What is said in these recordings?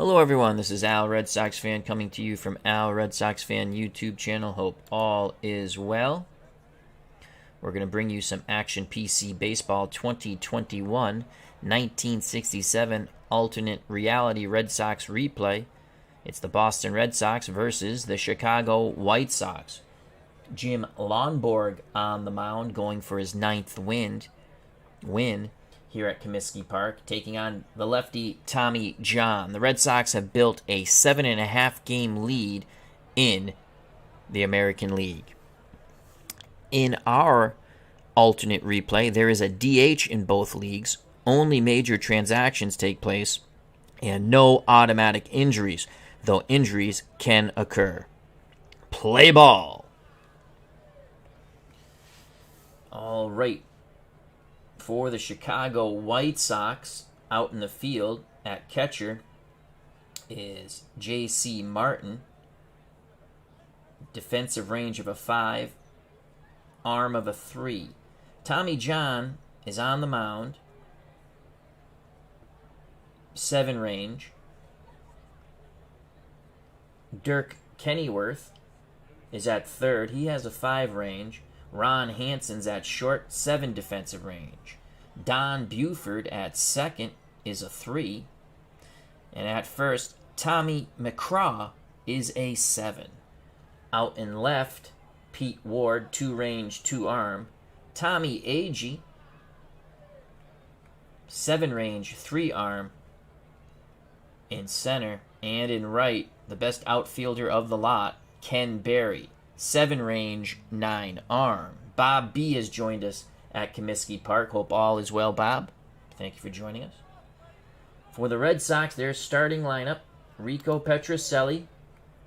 Hello everyone, this is Al Red Sox Fan coming to you from Al Red Sox Fan YouTube channel. Hope all is well. We're going to bring you some Action PC Baseball 2021 1967 alternate reality Red Sox replay. It's the Boston Red Sox versus the Chicago White Sox. Jim Lonborg on the mound going for his ninth win here at Comiskey Park, taking on the lefty Tommy John. The Red Sox have built a 7.5 game lead in the American League. In our alternate replay, there is a DH in both leagues. Only major transactions take place and no automatic injuries, though injuries can occur. Play ball. All right. For the Chicago White Sox, out in the field at catcher is J.C. Martin. Defensive range of a 5, arm of a 3. Tommy John is on the mound. 7 range. Dirk Kennyworth is at third. He has a 5 range. Ron Hansen's at short, 7 defensive range. Don Buford at second is a 3. And at first, Tommy McCraw is a 7. Out in left, Pete Ward, 2 range, 2 arm. Tommy Agee, 7 range, 3 arm. In center and in right, the best outfielder of the lot, Ken Berry, 7 range, 9 arm. Bob B. has joined us at Comiskey Park. Hope all is well, Bob. Thank you for joining us. For the Red Sox, their starting lineup, Rico Petrocelli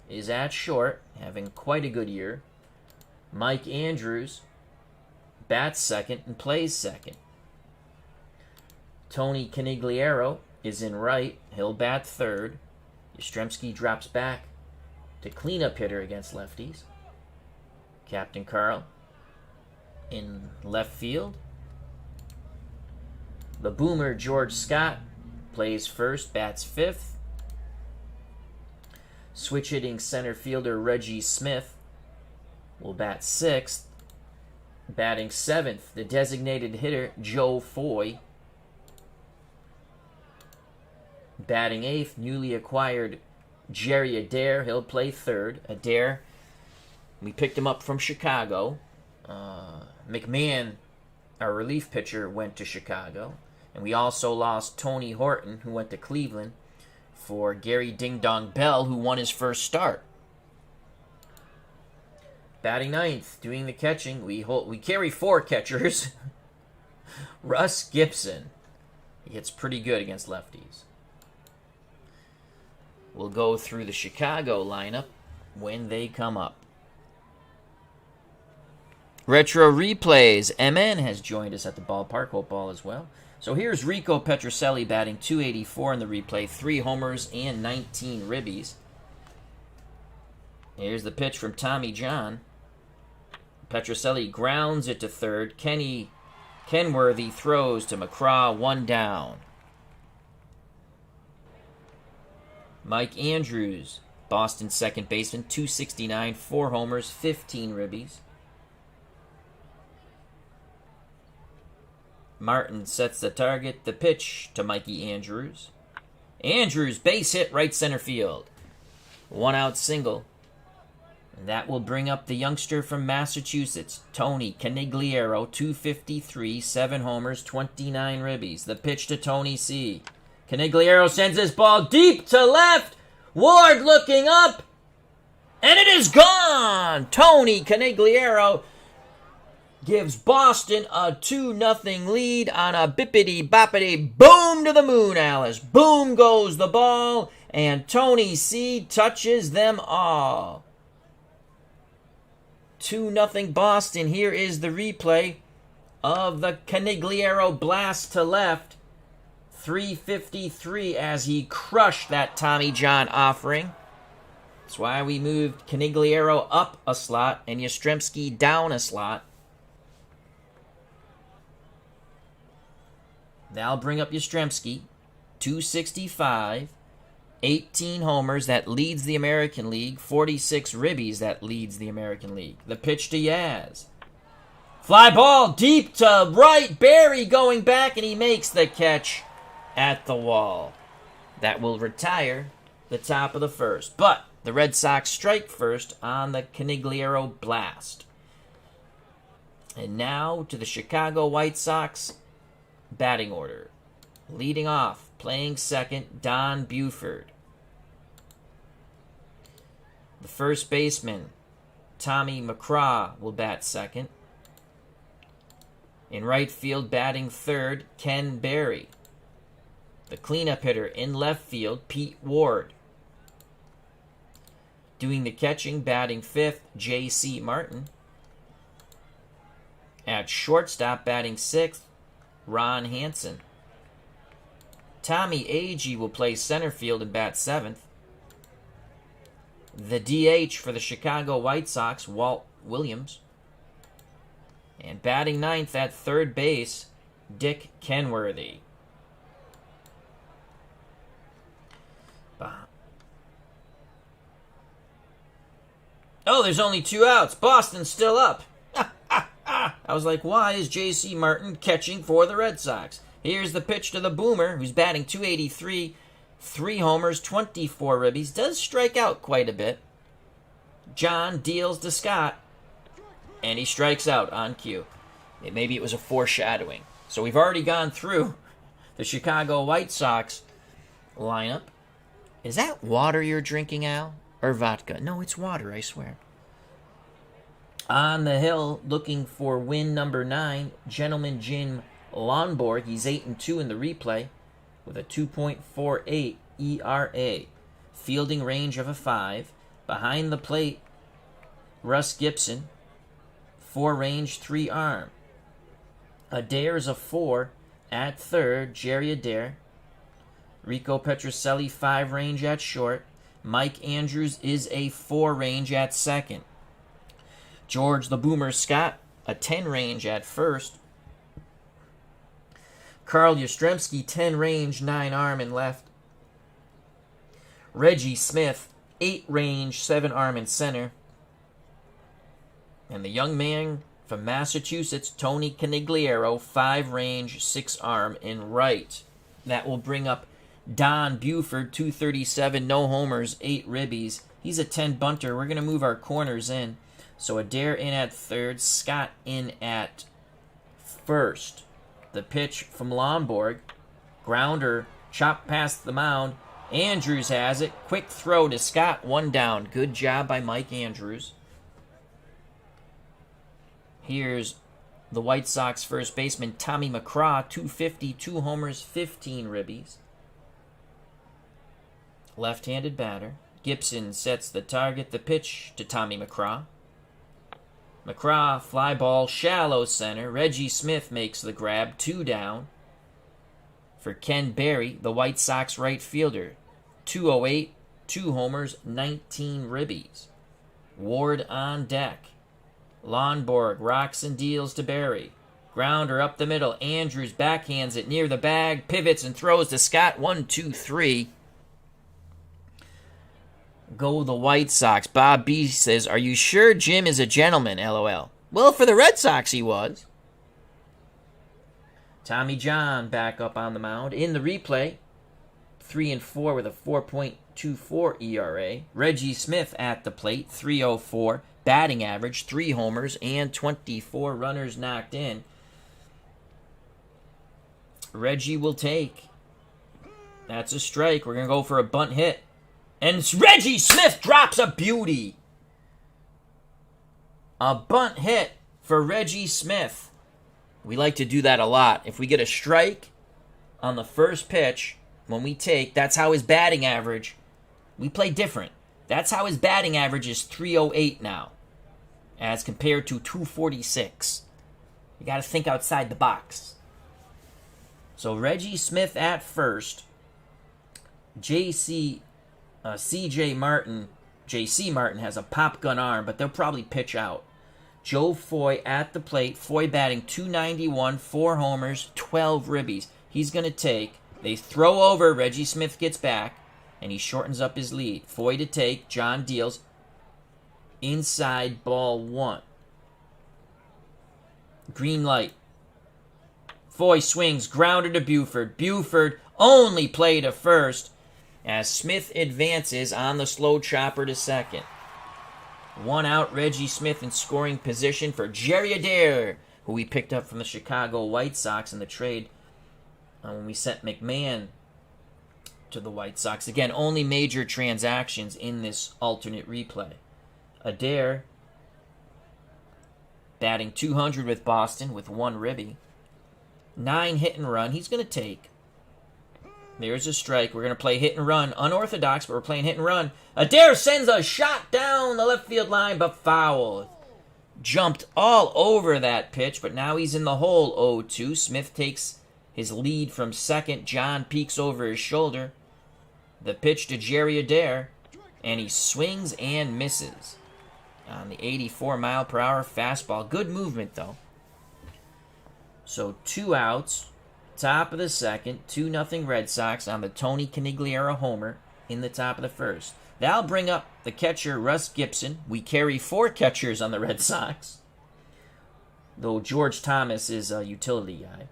is at short, having quite a good year. Mike Andrews bats second and plays second. Tony Canigliaro is in right. He'll bat third. Yastrzemski drops back to cleanup hitter against lefties. Captain Carl in left field. The boomer George Scott plays first, bats fifth. Switch hitting center fielder Reggie Smith will bat sixth. Batting seventh, the designated hitter Joe Foy. Batting eighth, newly acquired Jerry Adair. He'll play third. Adair, we picked him up from Chicago. McMahon, our relief pitcher, went to Chicago. And we also lost Tony Horton, who went to Cleveland, for Gary Ding Dong Bell, who won his first start. Batting ninth, doing the catching, we carry 4 catchers. Russ Gibson. He hits pretty good against lefties. We'll go through the Chicago lineup when they come up. Retro Replays. MN has joined us at the ballpark. Hope all is well. So here's Rico Petrocelli batting .284 in the replay. 3 homers and 19 ribbies. Here's the pitch from Tommy John. Petrocelli grounds it to third. Kenworthy throws to McCraw. 1 down. Mike Andrews, Boston second baseman, .269, 4 homers, 15 ribbies. Martin sets the target. The pitch to Mikey Andrews. Andrews, base hit, right center field. 1 out single. And that will bring up the youngster from Massachusetts, Tony Canigliaro, .253, 7 homers, 29 ribbies. The pitch to Tony C. Canigliaro sends this ball deep to left. Ward looking up. And it is gone. Tony Canigliaro gives Boston a 2-0 lead on a bippity-boppity boom to the moon, Alice. Boom goes the ball, and Tony C. touches them all. 2-0 Boston. Here is the replay of the Canigliaro blast to left. .353 as he crushed that Tommy John offering. That's why we moved Canigliaro up a slot and Yastrzemski down a slot. That'll bring up Yastrzemski. .265. 18 homers, that leads the American League. 46 ribbies, that leads the American League. The pitch to Yaz. Fly ball deep to right. Berry going back, and he makes the catch at the wall. That will retire the top of the first. But the Red Sox strike first on the Canigliaro blast. And now to the Chicago White Sox batting order. Leading off, playing second, Don Buford. The first baseman, Tommy McCraw, will bat second. In right field, batting third, Ken Berry. The cleanup hitter in left field, Pete Ward. Doing the catching, batting fifth, J.C. Martin. At shortstop, batting sixth, Ron Hansen. Tommy Agee will play center field and bat seventh. The DH for the Chicago White Sox, Walt Williams. And batting ninth at third base, Dick Kenworthy. Oh, there's only 2 outs. Boston's still up. I was like, why is J.C. Martin catching for the Red Sox? Here's the pitch to the Boomer, who's batting .283, 3 homers, 24 ribbies. Does strike out quite a bit. John deals to Scott, and he strikes out on cue. Maybe it was a foreshadowing. So we've already gone through the Chicago White Sox lineup. Is that water you're drinking, Al? Or vodka? No, it's water, I swear. On the hill, looking for win number 9, gentleman Jim Lonborg. He's 8-2 in the replay with a 2.48 ERA. Fielding range of a 5. Behind the plate, Russ Gibson. 4 range, 3 arm. Adair's a 4. At third, Jerry Adair. Rico Petrocelli, 5 range at short. Mike Andrews is a 4 range at second. George the Boomer Scott, a 10 range at first. Carl Yastrzemski, 10 range, 9 arm in left. Reggie Smith, 8 range, 7 arm in center. And the young man from Massachusetts, Tony Canigliaro, 5 range, 6 arm in right. That will bring up Don Buford, 237, no homers, 8 ribbies. He's a 10 bunter. We're going to move our corners in. So Adair in at third, Scott in at first. The pitch from Lonborg. Grounder, chopped past the mound. Andrews has it. Quick throw to Scott, 1 down. Good job by Mike Andrews. Here's the White Sox first baseman, Tommy McCraw, 250, 2 homers, 15 ribbies. Left-handed batter. Gibson sets the target. The pitch to Tommy McCraw. McCraw, fly ball, shallow center. Reggie Smith makes the grab, 2 down. For Ken Berry, the White Sox right fielder. 208, 2 homers, 19 ribbies. Ward on deck. Lonborg rocks and deals to Berry. Grounder up the middle. Andrews backhands it near the bag. Pivots and throws to Scott. 1, 2, 3. Go the White Sox. Bob B says, are you sure Jim is a gentleman? LOL. Well, for the Red Sox he was. Tommy John back up on the mound. In the replay, 3-4 with a 4.24 ERA. Reggie Smith at the plate, 3.04. Batting average, 3 homers, and 24 runners knocked in. Reggie will take. That's a strike. We're going to go for a bunt hit. And Reggie Smith drops a beauty. A bunt hit for Reggie Smith. We like to do that a lot. If we get a strike on the first pitch, when we take, that's how his batting average, we play different. That's how his batting average is 308 now, as compared to 246. You got to think outside the box. So Reggie Smith at first. C.J. Martin has a pop gun arm, but they'll probably pitch out. Joe Foy at the plate. Foy batting .291, 4 homers, 12 ribbies. He's going to take. They throw over. Reggie Smith gets back. and he shortens up his lead. Foy to take. John deals. Inside, ball 1. Green light. Foy swings. Grounder to Buford. Buford only play to first as Smith advances on the slow chopper to second. 1 out, Reggie Smith in scoring position for Jerry Adair, who we picked up from the Chicago White Sox in the trade when we sent McMahon to the White Sox. Again, only major transactions in this alternate replay. Adair batting .200 with Boston with 1 ribby. 9 hit and run. He's going to take. There's a strike. We're going to play hit and run. Unorthodox, but we're playing hit and run. Adair sends a shot down the left field line, but foul. Jumped all over that pitch, but now he's in the hole 0-2. Smith takes his lead from second. John peeks over his shoulder. The pitch to Jerry Adair, and he swings and misses on the 84-mile-per-hour fastball. Good movement, though. So 2 outs, top of the second, 2-0 Red Sox on the Tony Canigliaro homer in the top of the first. That'll bring up the catcher, Russ Gibson. We carry 4 catchers on the Red Sox, though George Thomas is a utility guy.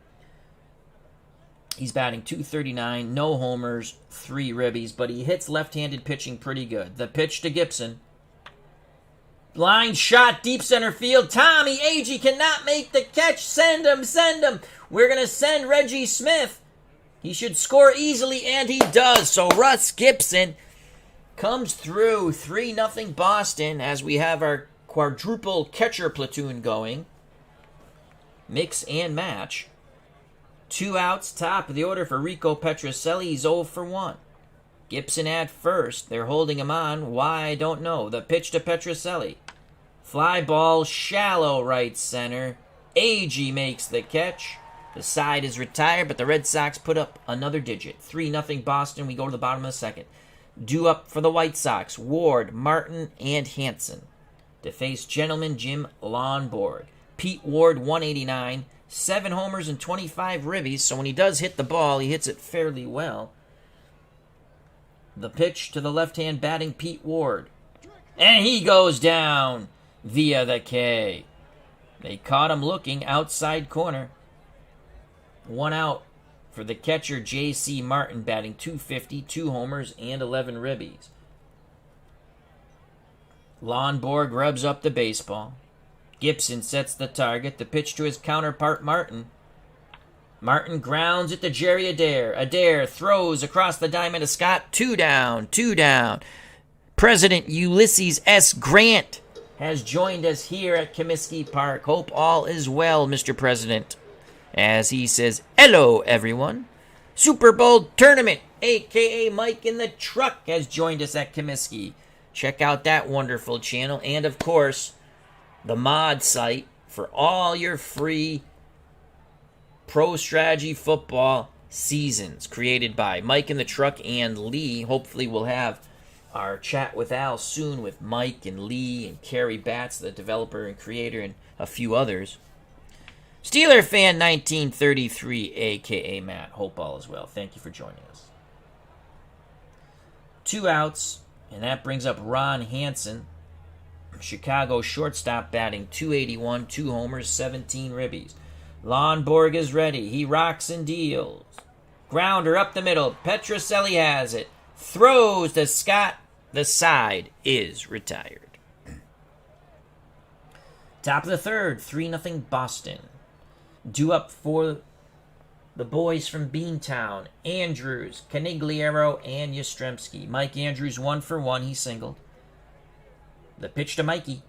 He's batting .239, no homers, 3 ribbies, but he hits left-handed pitching pretty good. The pitch to Gibson. Line shot, deep center field. Tommy Agee cannot make the catch. Send him, send him. We're going to send Reggie Smith. He should score easily, and he does. So Russ Gibson comes through 3-0 Boston as we have our quadruple catcher platoon going. Mix and match. 2 outs, top of the order for Rico Petrocelli. He's 0 for 1. Gibson at first. They're holding him on. Why, I don't know. The pitch to Petrocelli. Fly ball, shallow right center. Agee makes the catch. The side is retired, but the Red Sox put up another digit. 3-0 Boston. We go to the bottom of the second. Due up for the White Sox, Ward, Martin, and Hanson. To face gentleman Jim Lonborg. Pete Ward, 189. 7 homers and 25 ribbies, so when he does hit the ball, he hits it fairly well. The pitch to the left-hand batting Pete Ward. And he goes down via the K. They caught him looking outside corner. 1 out for the catcher J.C. Martin, batting .250, 2 homers, and 11 ribbies. Lonborg rubs up the baseball. Gibson sets the target. The pitch to his counterpart, Martin. Martin grounds it to Jerry Adair. Adair throws across the diamond to Scott. 2 down, 2 down. President Ulysses S. Grant has joined us here at Comiskey Park. Hope all is well, Mr. President. As he says, hello, everyone. Super Bowl Tournament, a.k.a. Mike in the Truck, has joined us at Comiskey. Check out that wonderful channel. And, of course, the mod site for all your free Pro Strategy Football seasons created by Mike in the Truck and Lee. Hopefully we'll have our chat with Al soon with Mike and Lee and Carrie Batts, the developer and creator, and a few others. Steeler Fan 1933, a.k.a. Matt. Hope all is well. Thank you for joining us. 2 outs, and that brings up Ron Hansen. Chicago shortstop batting .281, 2 homers, 17 ribbies. Lonborg is ready. He rocks and deals. Grounder up the middle. Petrocelli has it. Throws to Scott. The side is retired. Top of the third, 3-0 Boston. Due up for the boys from Beantown. Andrews, Canigliaro, and Yastrzemski. Mike Andrews 1 for 1. He singled. The pitch to Mikey.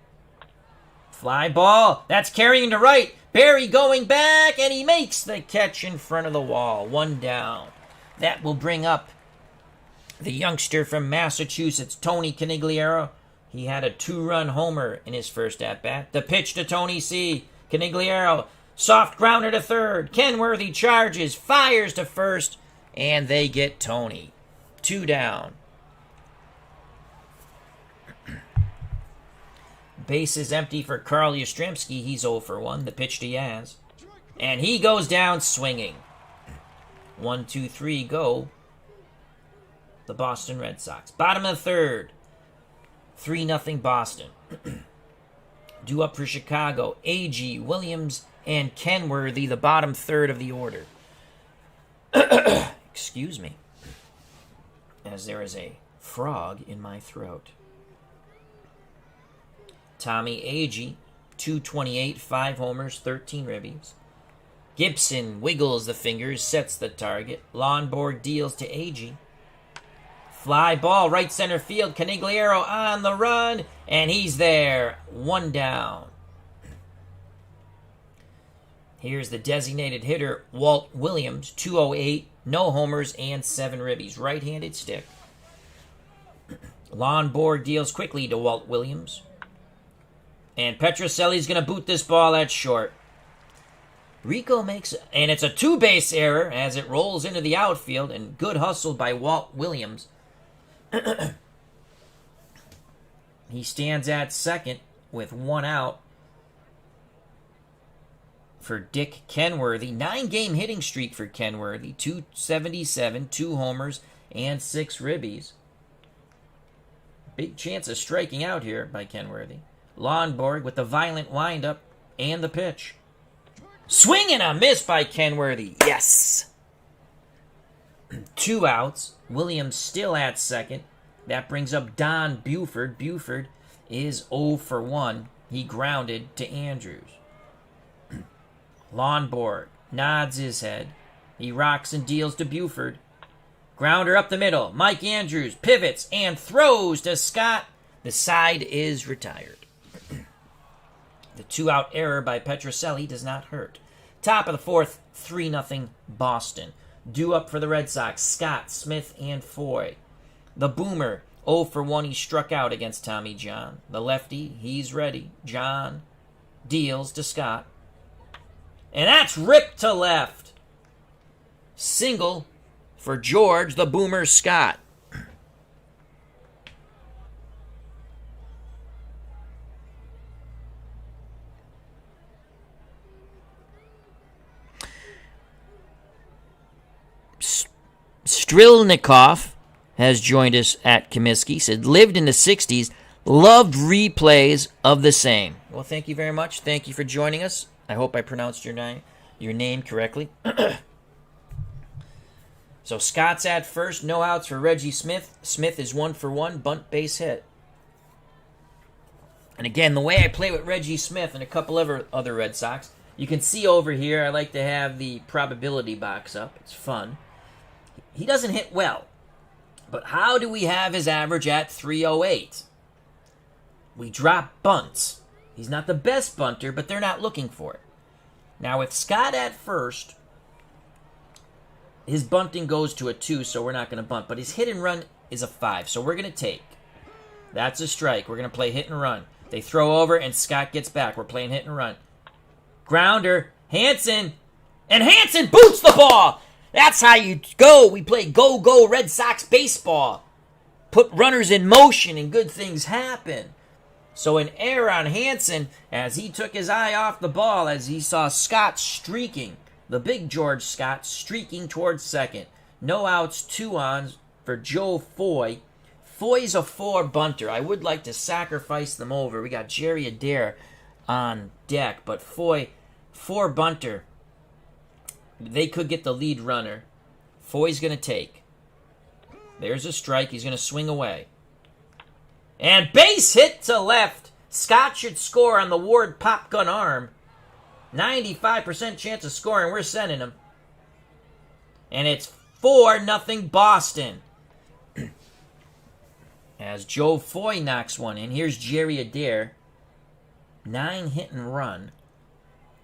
Fly ball. That's carrying to right. Barry going back, and he makes the catch in front of the wall. 1 down. That will bring up the youngster from Massachusetts, Tony Canigliaro. He had a 2-run homer in his first at-bat. The pitch to Tony C. Canigliaro. Soft grounder to third. Kenworthy charges. Fires to first. And they get Tony. 2 down. Base is empty for Carl Yastrzemski. He's 0 for 1. The pitch to Yaz. And he goes down swinging. 1, 2, 3, go. the Boston Red Sox. Bottom of the third, 3-0 Boston. Due up for Chicago, A.G., Williams, and Kenworthy, the bottom third of the order. Excuse me, as there is a frog in my throat. Tommy Agee, 228, 5 homers, 13 ribbies. Gibson wiggles the fingers, sets the target. Lonborg deals to Agee. Fly ball, right center field. Canigliaro on the run, and he's there. 1 down. Here's the designated hitter, Walt Williams, 208, no homers, and 7 ribbies. Right-handed stick. Lonborg deals quickly to Walt Williams. And Petrocelli's going to boot this ball at short. Rico makes, and it's a 2-base error as it rolls into the outfield, and good hustle by Walt Williams. He stands at second with 1 out for Dick Kenworthy. 9-game hitting streak for Kenworthy. 277, 2 homers, and 6 ribbies. Big chance of striking out here by Kenworthy. Lonborg with the violent windup and the pitch. Swing and a miss by Kenworthy. Yes! 2 outs. Williams still at second. That brings up Don Buford. Buford is 0 for 1. He grounded to Andrews. Lonborg nods his head. He rocks and deals to Buford. Grounder up the middle. Mike Andrews pivots and throws to Scott. The side is retired. The 2-out error by Petrocelli does not hurt. Top of the fourth, 3-0 Boston. Due up for the Red Sox, Scott, Smith, and Foy. The boomer, 0 for 1, he struck out against Tommy John. The lefty, he's ready. John deals to Scott. And that's ripped to left. Single for George, the boomer Scott. Strilnikov has joined us at Comiskey. Said, lived in the 60s, loved replays of the same. Well, thank you very much. Thank you for joining us. I hope I pronounced your name correctly. So Scott's at first. No outs for Reggie Smith. Smith is 1 for 1. Bunt base hit. And again, the way I play with Reggie Smith and a couple of other Red Sox, you can see over here I like to have the probability box up. It's fun. He doesn't hit well. But how do we have his average at 308? We drop bunts. He's not the best bunter, but they're not looking for it. Now with Scott at first, his bunting goes to a 2, so we're not going to bunt. But his hit and run is a 5, so we're going to take. That's a strike. We're going to play hit and run. They throw over, and Scott gets back. We're playing hit and run. Grounder, Hansen, and Hansen boots the ball! That's how you go. We play go-go Red Sox baseball. Put runners in motion and good things happen. So an error on Hansen as he took his eye off the ball as he saw Scott streaking. The big George Scott streaking towards second. No outs, 2 ons for Joe Foy. Foy's a 4 bunter. I would like to sacrifice them over. We got Jerry Adair on deck, but Foy, 4 bunter. They could get the lead runner. Foy's going to take. There's a strike. He's going to swing away. And base hit to left. Scott should score on the Ward pop gun arm. 95% chance of scoring. We're sending him. And it's 4-0 Boston. As Joe Foy knocks one in. Here's Jerry Adair. 9 hit and run.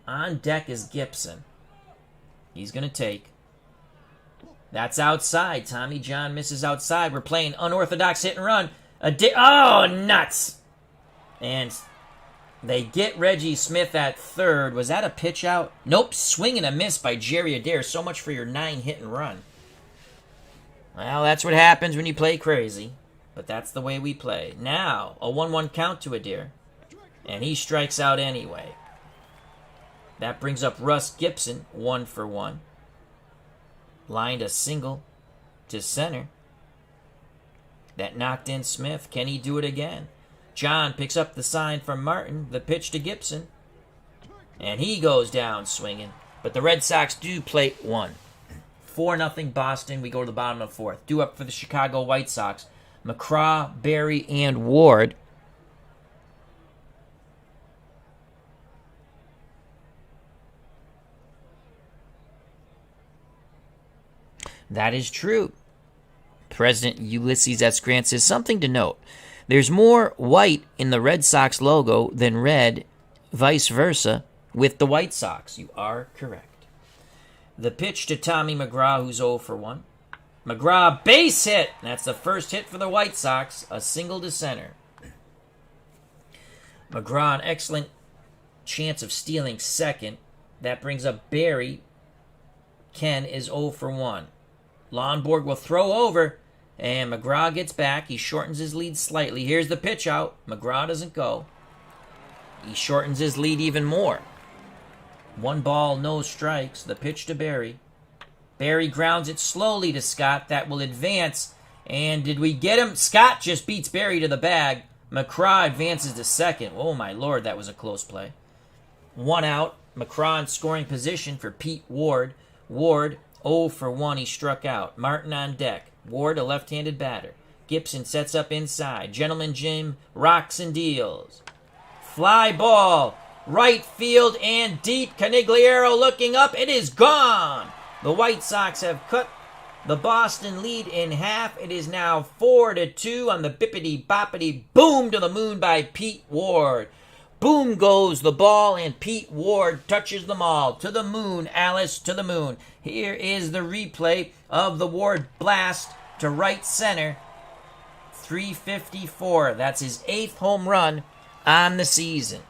On deck is Gibson. He's going to take. That's outside. Tommy John misses outside. We're playing unorthodox hit and run. Oh, nuts. And they get Reggie Smith at third. Was that a pitch out? Nope. Swing and a miss by Jerry Adair. So much for your 9 hit and run. Well, that's what happens when you play crazy. But that's the way we play. Now, a 1-1 count to Adair. And he strikes out anyway. That brings up Russ Gibson, 1 for 1. Lined a single to center. That knocked in Smith. Can he do it again? John picks up the sign from Martin. The pitch to Gibson. And he goes down swinging. But the Red Sox do plate one. 4-0 Boston. We go to the bottom of the fourth. Due up for the Chicago White Sox. McCraw, Berry, and Ward. That is true. President Ulysses S. Grant says something to note. There's more white in the Red Sox logo than red, vice versa, with the White Sox. You are correct. The pitch to Tommy McGraw, who's 0 for 1. McGraw, base hit. That's the first hit for the White Sox. A single to center. McGraw, an excellent chance of stealing second. That brings up Berry. Ken is 0 for 1. Lonborg will throw over, and McGraw gets back. He shortens his lead slightly. Here's the pitch out. McGraw doesn't go. He shortens his lead even more. 1 ball, no strikes. The pitch to Berry. Berry grounds it slowly to Scott. That will advance. And did we get him? Scott just beats Berry to the bag. McCraw advances to second. Oh, my Lord, that was a close play. 1 out. McCraw in scoring position for Pete Ward. Ward 0 for 1, he struck out. Martin on deck. Ward, a left-handed batter. Gibson sets up inside. Gentleman Jim rocks and deals. Fly ball. Right field and deep. Canigliaro looking up. It is gone. The White Sox have cut the Boston lead in half. It is now 4-2 on the bippity-boppity boom to the moon by Pete Ward. Boom goes the ball, and Pete Ward touches them all. To the moon, Alice, to the moon. Here is the replay of the Ward blast to right center. 354. That's his 8th home run on the season.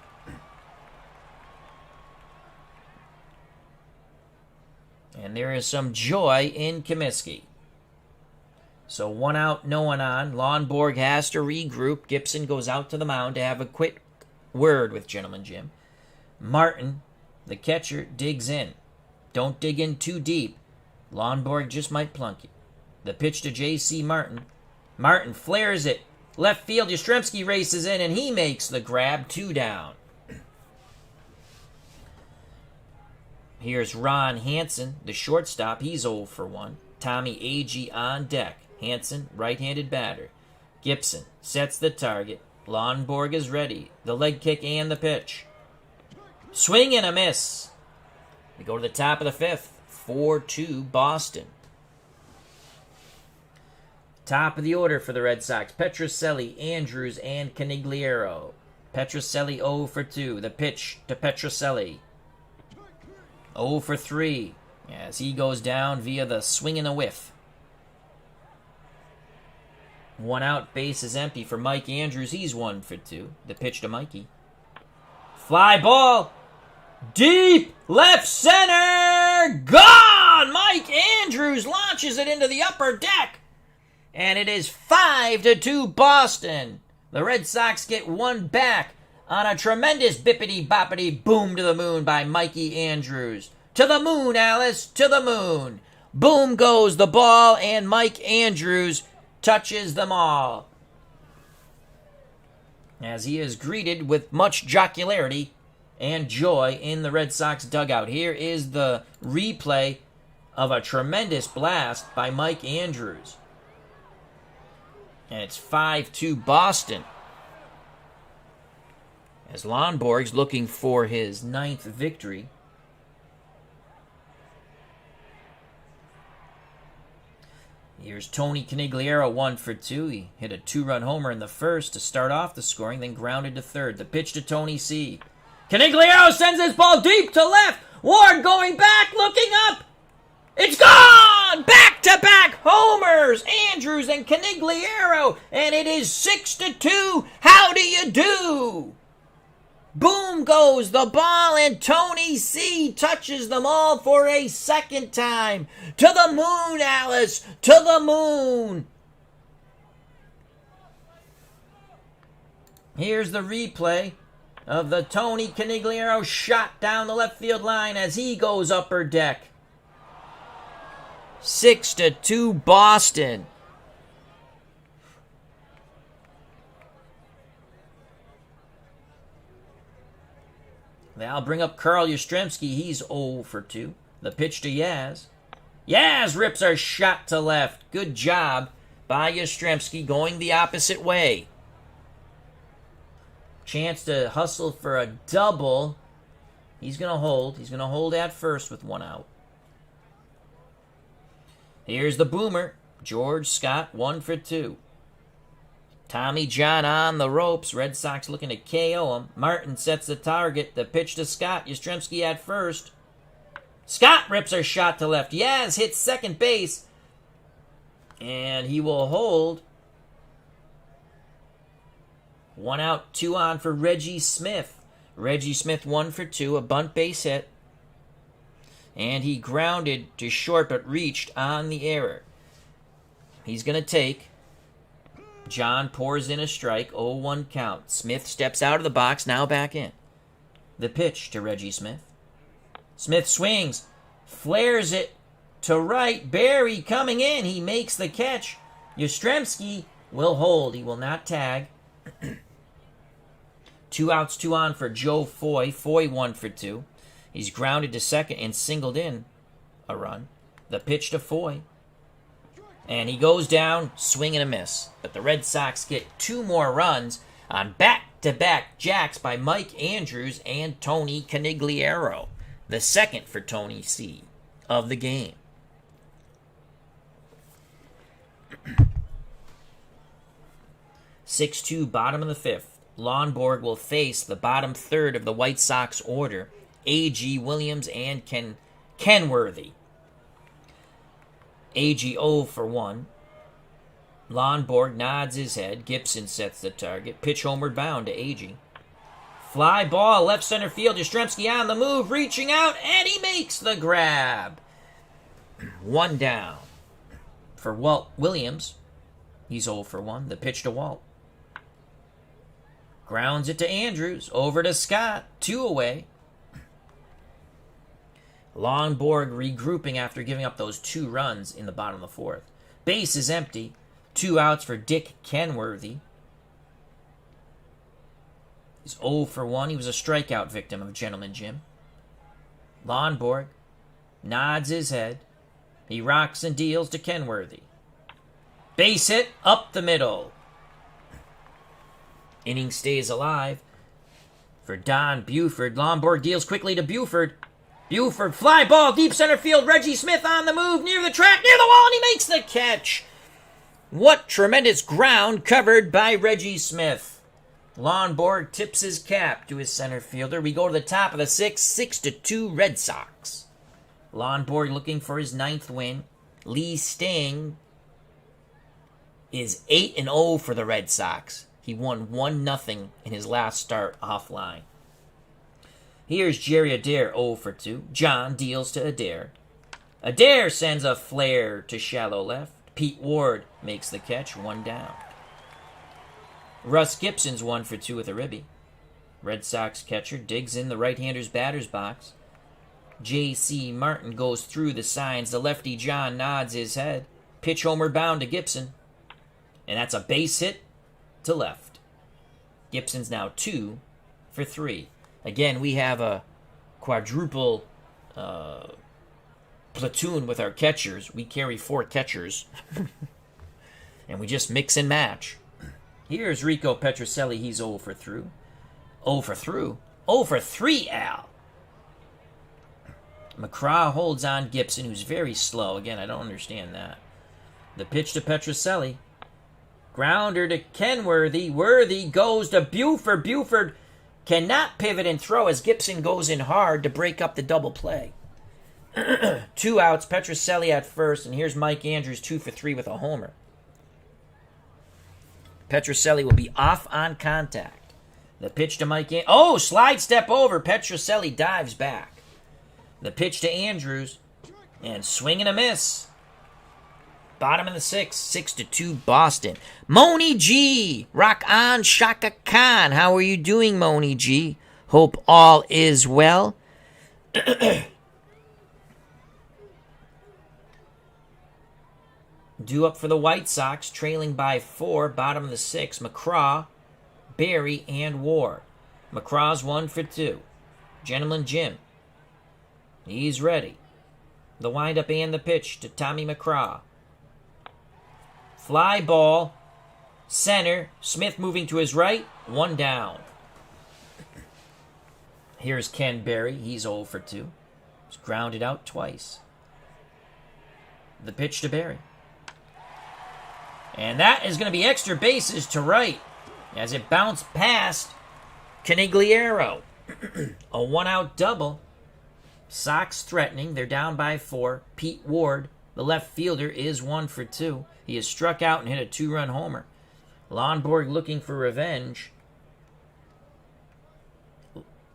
And there is some joy in Comiskey. So 1 out, no one on. Lonborg has to regroup. Gibson goes out to the mound to have a quick word with Gentleman Jim. Martin, the catcher, digs in. Don't dig in too deep. Lonborg just might plunk you. The pitch to J.C. Martin. Martin flares it. Left field, Yastrzemski races in, and he makes the grab. 2 down. Here's Ron Hansen, the shortstop. He's 0 for 1. Tommy Agee on deck. Hansen, right-handed batter. Gibson sets the target. Lonborg is ready. The leg kick and the pitch. Swing and a miss. We go to the top of the 5th. 4-2 Boston. Top of the order for the Red Sox. Petrocelli, Andrews, and Canigliaro. Petrocelli 0 for 2. The pitch to Petrocelli. 0 for 3 as he goes down via the swing and a whiff. 1 out, base is empty for Mike Andrews. He's 1 for 2. The pitch to Mikey. Fly ball. Deep left center. Gone! Mike Andrews launches it into the upper deck. And it is 5-2 Boston. The Red Sox get 1 back on a tremendous bippity-boppity boom to the moon by Mikey Andrews. To the moon, Alice, to the moon. Boom goes the ball, and Mike Andrews touches them all. As he is greeted with much jocularity and joy in the Red Sox dugout. Here is the replay of a tremendous blast by Mike Andrews. And it's 5-2 Boston. As Lonborg's looking for his 9th victory. Here's Tony Canigliaro, 1 for 2. He hit a 2-run homer in the first to start off the scoring, then grounded to third. The pitch to Tony C. Canigliaro sends his ball deep to left. Ward going back, looking up. It's gone! Back-to-back homers, Andrews and Canigliaro, and it is 6-2. How do you do? Boom goes the ball, and Tony C. touches them all for a second time. To the moon, Alice, to the moon. Here's the replay of the Tony Canigliaro shot down the left field line as he goes upper deck. 6-2 Boston. That'll bring up Carl Yastrzemski. He's 0 for 2. The pitch to Yaz. Yaz rips a shot to left. Good job by Yastrzemski going the opposite way. Chance to hustle for a double. He's going to hold. He's going to hold at first with 1 out. Here's the boomer. George Scott, 1 for 2. Tommy John on the ropes. Red Sox looking to KO him. Martin sets the target. The pitch to Scott. Yastrzemski at first. Scott rips a shot to left. Yaz hits second base. And he will hold. 1 out, 2 on for Reggie Smith. Reggie Smith 1 for 2. A bunt base hit. And he grounded to short but reached on the error. He's going to take. John pours in a strike, 0-1 count. Smith steps out of the box, now back in. The pitch to Reggie Smith. Smith swings, flares it to right. Barry coming in, he makes the catch. Yastrzemski will hold, he will not tag. 2 outs, 2 on for Joe Foy. Foy 1 for 2. He's grounded to second and singled in a run. The pitch to Foy. And he goes down, swing and a miss. But the Red Sox get 2 more runs on back-to-back jacks by Mike Andrews and Tony Canigliaro. The second for Tony C. of the game. (6-2) bottom of the 5th. Lonborg will face the bottom third of the White Sox order. A.G. Williams and Kenworthy. A.G. 0 for 1. Lonborg nods his head. Gibson sets the target. Pitch homeward bound to A.G. Fly ball, left center field. Yastrzemski on the move, reaching out, and he makes the grab. 1 down for Walt Williams. He's 0 for 1. The pitch to Walt. Grounds it to Andrews. Over to Scott. 2 away. Lonborg regrouping after giving up those 2 runs in the bottom of the 4th. Base is empty. 2 outs for Dick Kenworthy. He's 0 for 1. He was a strikeout victim of Gentleman Jim. Lonborg nods his head. He rocks and deals to Kenworthy. Base hit up the middle. Inning stays alive for Don Buford. Lonborg deals quickly to Buford. Buford, fly ball, deep center field. Reggie Smith on the move, near the track, near the wall, and he makes the catch. What tremendous ground covered by Reggie Smith. Lonborg tips his cap to his center fielder. We go to the top of the 6th, 6-2 Red Sox. Lonborg looking for his 9th win. Lee Sting is 8-0 for the Red Sox. He won 1-0 in his last start offline. Here's Jerry Adair 0 for 2. John deals to Adair. Adair sends a flare to shallow left. Pete Ward makes the catch, 1 down. Russ Gibson's 1 for 2 with a ribby. Red Sox catcher digs in the right-hander's batter's box. J.C. Martin goes through the signs. The lefty John nods his head. Pitch homeward bound to Gibson. And that's a base hit to left. Gibson's now 2 for 3. Again, we have a quadruple platoon with our catchers. We carry 4 catchers. And we just mix and match. Here's Rico Petrocelli. He's 0 for 3. 0 for 3? 0 for 3, Al. McCraw holds on Gibson, who's very slow. Again, I don't understand that. The pitch to Petrocelli. Grounder to Kenworthy. Worthy goes to Buford. Buford cannot pivot and throw as Gibson goes in hard to break up the double play. 2 outs, Petrocelli at first, and here's Mike Andrews 2 for 3 with a homer. Petrocelli will be off on contact. The pitch to Mike Andrews. Oh, slide step over. Petrocelli dives back. The pitch to Andrews, and swing and a miss. Bottom of the 6th, 6-2 Boston. Moni G, rock on Shaka Khan. How are you doing, Moni G? Hope all is well. Due up for the White Sox, trailing by 4, bottom of the 6th. McCraw, Barry, and Ward. McCraw's 1 for 2. Gentleman Jim. He's ready. The windup and the pitch to Tommy McCraw. Fly ball. Center. Smith moving to his right. 1 down. Here's Ken Berry. He's 0 for 2. He's grounded out twice. The pitch to Berry. And that is going to be extra bases to right as it bounced past Canigliaro. A 1-out double. Sox threatening. They're down by 4. Pete Ward, the left fielder, is 1 for 2. He has struck out and hit a 2-run homer. Lonborg looking for revenge.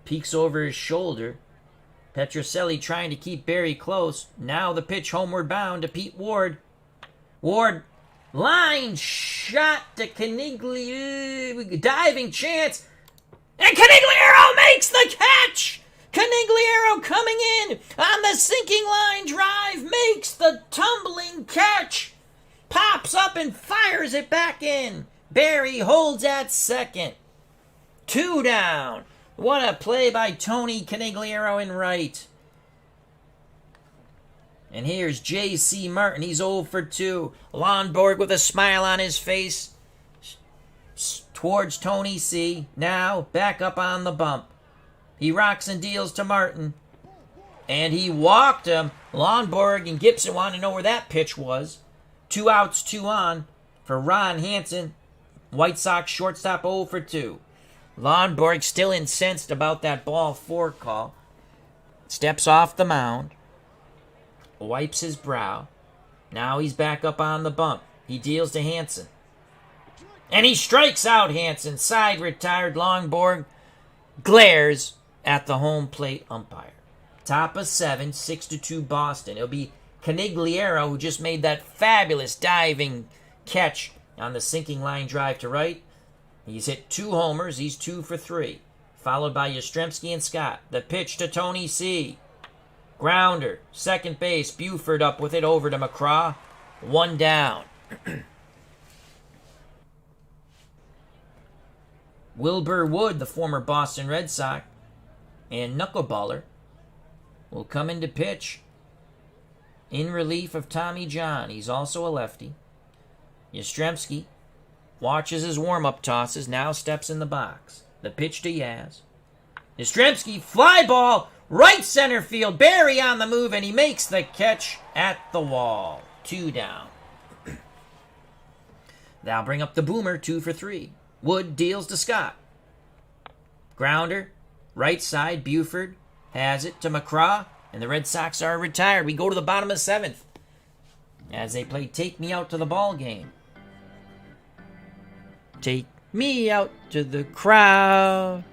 Peeks over his shoulder. Petrocelli trying to keep Berry close. Now the pitch homeward bound to Pete Ward. Ward, line shot to Canigliaro. Diving chance. And Canigliaro makes the catch! Canigliaro coming in on the sinking line drive. Makes the tumbling catch. Pops up and fires it back in. Berry holds at second. 2 down. What a play by Tony Canigliaro in right. And here's J.C. Martin. He's 0 for 2. Lonborg with a smile on his face towards Tony C. Now back up on the bump. He rocks and deals to Martin. And he walked him. Lonborg and Gibson want to know where that pitch was. 2 outs, 2 on for Ron Hansen. White Sox shortstop 0 for 2. Lonborg still incensed about that ball 4 call. Steps off the mound. Wipes his brow. Now he's back up on the bump. He deals to Hansen. And he strikes out Hansen. Side retired. Lonborg glares at the home plate umpire. Top of 7, 6-2 Boston. It'll be Canigliaro who just made that fabulous diving catch on the sinking line drive to right. He's hit 2 homers. He's 2 for 3. Followed by Yastrzemski and Scott. The pitch to Tony C. Grounder. Second base. Buford up with it over to McCraw. 1 down. Wilbur Wood, the former Boston Red Sox and knuckleballer, will come in to pitch in relief of Tommy John. He's also a lefty. Yastrzemski watches his warm-up tosses, now steps in the box. The pitch to Yaz. Yastrzemski, fly ball, right center field. Berry on the move, and he makes the catch at the wall. 2 down. That'll bring up the boomer, 2 for 3. Wood deals to Scott. Grounder, right side, Buford has it to McCraw, and the Red Sox are retired. We go to the bottom of the 7th as they play Take Me Out to the Ball Game. Take me out to the crowd.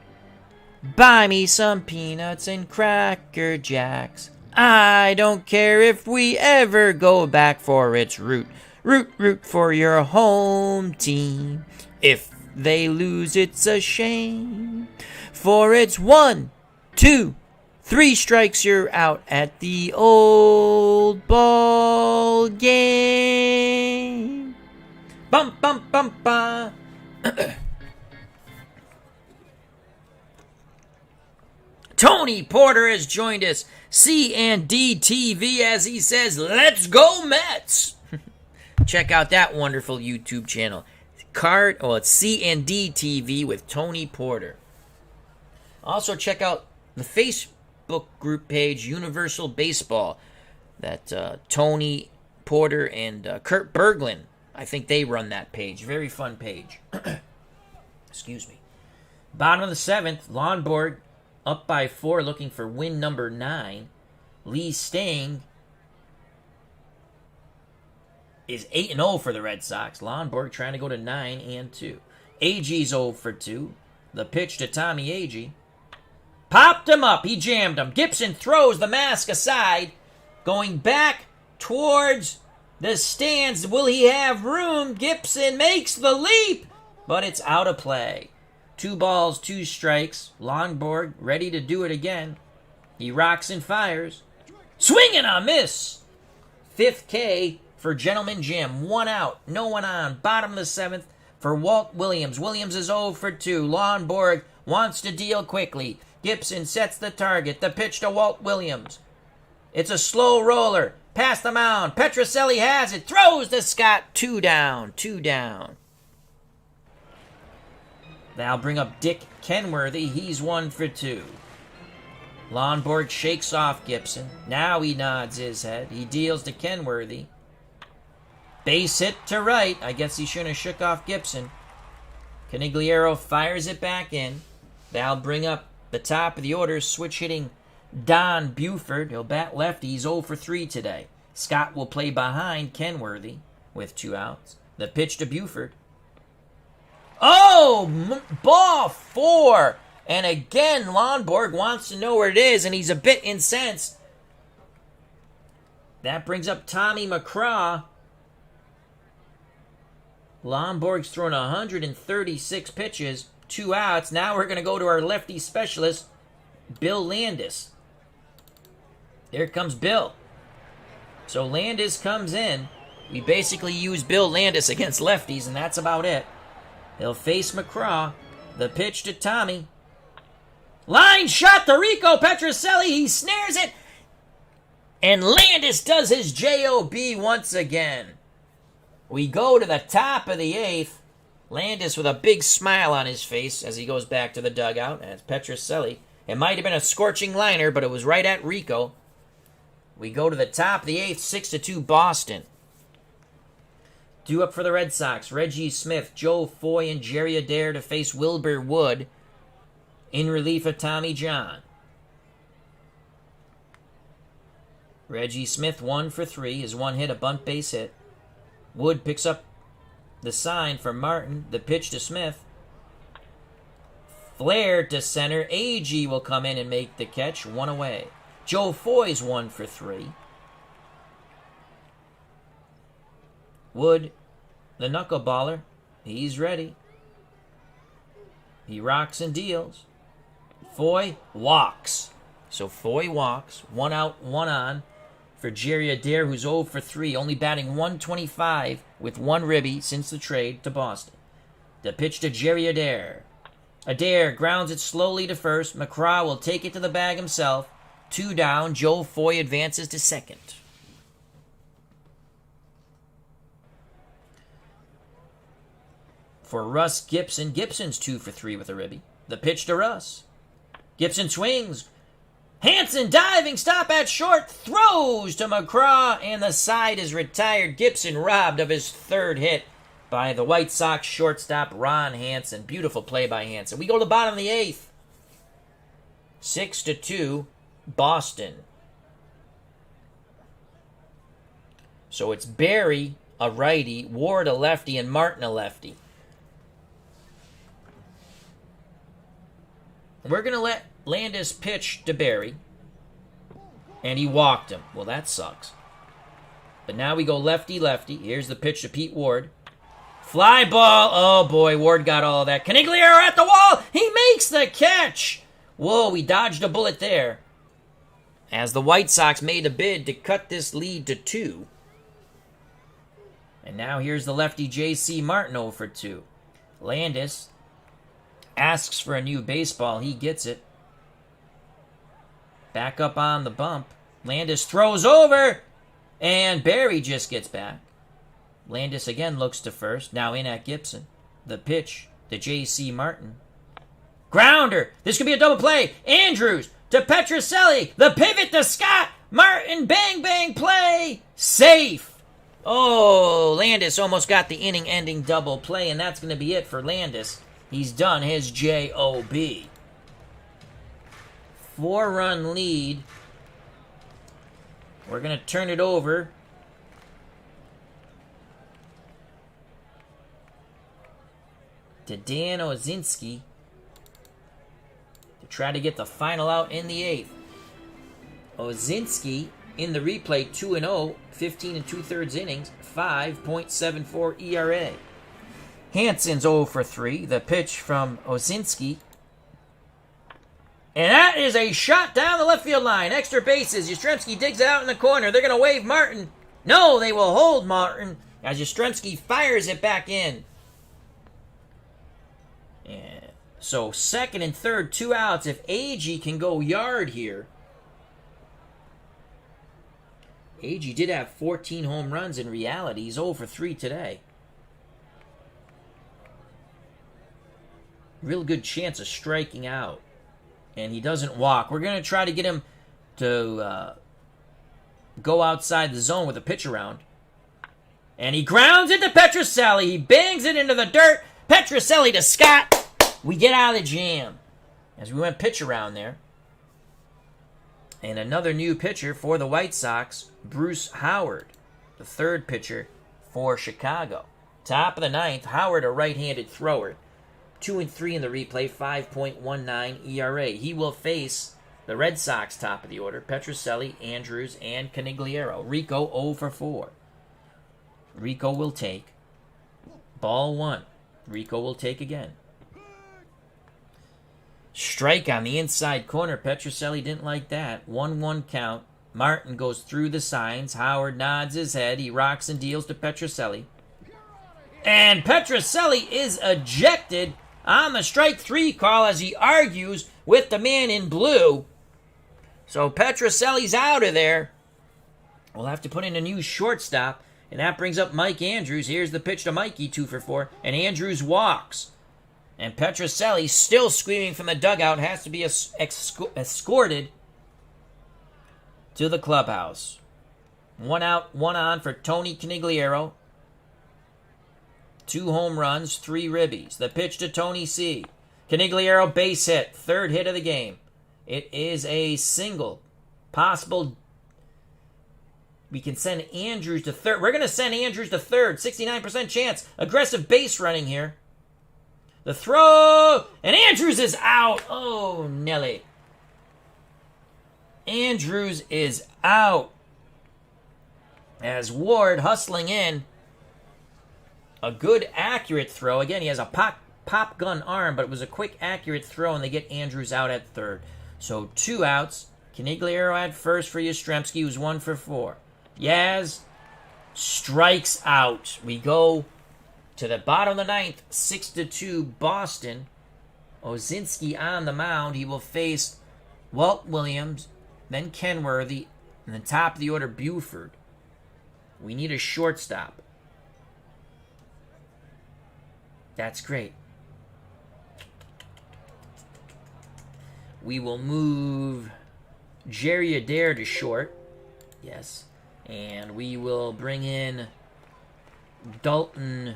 Buy me some peanuts and Cracker Jacks. I don't care if we ever go back, for it's root, root, root for your home team. If they lose, it's a shame. For it's 1, 2, 3 strikes, you're out at the old ball game. Bum, bum, bum, bum. Tony Porter has joined us, C&D TV, as he says, "Let's go Mets." Check out that wonderful YouTube channel. It's C&D TV with Tony Porter. Also check out the Facebook group page Universal Baseball that Tony Porter and Kurt Berglund, I think they run that page. Very fun page. Excuse me. Bottom of the 7th, Lonborg up by 4, looking for win number 9. Lee Stang is 8-0 for the Red Sox. Lonborg trying to go to 9-2. Agee 0 for 2. The pitch to Tommy Agee. Popped him up. He jammed him. Gibson throws the mask aside. Going back towards the stands. Will he have room? Gibson makes the leap, but it's out of play. 2 balls, 2 strikes. Lonborg ready to do it again. He rocks and fires. Swing and a miss. 5th K for Gentleman Jim. 1 out, no one on. Bottom of the 7th for Walt Williams. Williams is 0 for 2. Lonborg wants to deal quickly. Gibson sets the target. The pitch to Walt Williams. It's a slow roller. Past the mound. Petrocelli has it. Throws to Scott. 2 down. 2 down. That'll bring up Dick Kenworthy. He's 1 for 2. Lonborg shakes off Gibson. Now he nods his head. He deals to Kenworthy. Base hit to right. I guess he shouldn't have shook off Gibson. Canigliaro fires it back in. That'll bring up the top of the order. Switch hitting Don Buford. He'll bat lefty. He's 0 for 3 today. Scott will play behind Kenworthy with 2 outs. The pitch to Buford. Oh! Ball 4! And again, Lonborg wants to know where it is, and he's a bit incensed. That brings up Tommy McCraw. Lonborg's thrown 136 pitches, 2 outs. Now we're going to go to our lefty specialist, Bill Landis. Here comes Bill. So Landis comes in. We basically use Bill Landis against lefties, and that's about it. He'll face McCraw. The pitch to Tommy. Line shot to Rico Petrocelli. He snares it. And Landis does his J.O.B. once again. We go to the top of the 8th. Landis with a big smile on his face as he goes back to the dugout. And it's Petrocelli. It might have been a scorching liner, but it was right at Rico. We go to the top of the 8th, 6-2 Boston. Due up for the Red Sox, Reggie Smith, Joe Foy, and Jerry Adair to face Wilbur Wood in relief of Tommy John. Reggie Smith 1 for 3, his 1 hit, a bunt base hit. Wood picks up the sign for Martin, the pitch to Smith. Flare to center, Agee will come in and make the catch, 1 away. Joe Foy's 1 for 3. Wood, the knuckleballer, he's ready. He rocks and deals. Foy walks. So Foy walks. 1 out, 1 on for Jerry Adair, who's 0 for 3, only batting .125 with 1 ribby since the trade to Boston. The pitch to Jerry Adair. Adair grounds it slowly to first. McCraw will take it to the bag himself. 2 down. Joe Foy advances to second. For Russ Gibson, Gibson's 2 for 3 with a ribby. The pitch to Russ. Gibson swings. Hanson diving, stop at short, throws to McCraw, and the side is retired. Gibson robbed of his 3rd hit by the White Sox shortstop Ron Hanson. Beautiful play by Hanson. We go to the bottom of the 8th. 6-2 Boston. So it's Barry, a righty, Ward, a lefty, and Martin, a lefty. We're going to let Landis pitch to Barry. And he walked him. Well, that sucks. But now we go lefty-lefty. Here's the pitch to Pete Ward. Fly ball. Oh, boy. Ward got all of that. Canigliaro at the wall. He makes the catch. Whoa, we dodged a bullet there. As the White Sox made a bid to cut this lead to 2. And now here's the lefty J.C. Martin 0 for 2. Landis asks for a new baseball. He gets it. Back up on the bump. Landis throws over. And Barry just gets back. Landis again looks to first. Now in at Gibson. The pitch to J.C. Martin. Grounder. This could be a double play. Andrews to Petrocelli. The pivot to Scott. Martin. Bang, bang, play. Safe. Oh, Landis almost got the inning-ending double play. And that's going to be it for Landis. He's done his J.O.B. 4-run lead. We're going to turn it over to Dan Ozinski to try to get the final out in the 8th. Ozinski in the replay 2-0, 15 2/3 innings, 5.74 ERA. Hanson's 0 for 3. The pitch from Ozinski. And that is a shot down the left field line. Extra bases. Yastrzemski digs it out in the corner. They're going to wave Martin. No, they will hold Martin as Yastrzemski fires it back in. And So second and third, 2 outs. If Agee can go yard here. Agee did have 14 home runs in reality. He's 0 for 3 today. Real good chance of striking out. And he doesn't walk. We're going to try to get him to go outside the zone with a pitch around. And he grounds into Petrocelli. He bangs it into the dirt. Petrocelli to Scott. We get out of the jam. As we went pitch around there. And another new pitcher for the White Sox, Bruce Howard, the third pitcher for Chicago. Top of the ninth, Howard, a right-handed thrower. 2-3 in the replay, 5.19 ERA. He will face the Red Sox top of the order, Petrocelli, Andrews, and Canigliaro. Rico 0 for 4. Rico will take. Ball 1. Rico will take again. Strike on the inside corner. Petrocelli didn't like that. 1-1 count. Martin goes through the signs. Howard nods his head. He rocks and deals to Petrocelli. And Petrocelli is ejected on the strike 3 call as he argues with the man in blue. So Petrocelli's out of there. We'll have to put in a new shortstop. And that brings up Mike Andrews. Here's the pitch to Mikey, 2 for 4. And Andrews walks. And Petrocelli, still screaming from the dugout, has to be escorted to the clubhouse. 1 out, 1 on for Tony Canigliaro. 2 home runs, 3 ribbies. The pitch to Tony C. Canigliaro base hit, 3rd hit of the game. It is a single. Possible. We can send Andrews to third. We're going to send Andrews to third. 69% chance. Aggressive base running here. The throw, and Andrews is out. Oh, Nelly. Andrews is out. As Ward hustling in. A good, accurate throw. Again, he has a pop gun arm, but it was a quick, accurate throw, and they get Andrews out at third. So 2 outs. Canigliaro at first for Yastrzemski, who's 1 for 4. Yaz strikes out. We go to the bottom of the 9th, 6-2 Boston. Ozinski on the mound. He will face Walt Williams, then Kenworthy, and then top of the order Buford. We need a shortstop. That's great. We will move Jerry Adair to short. Yes. And we will bring in Dalton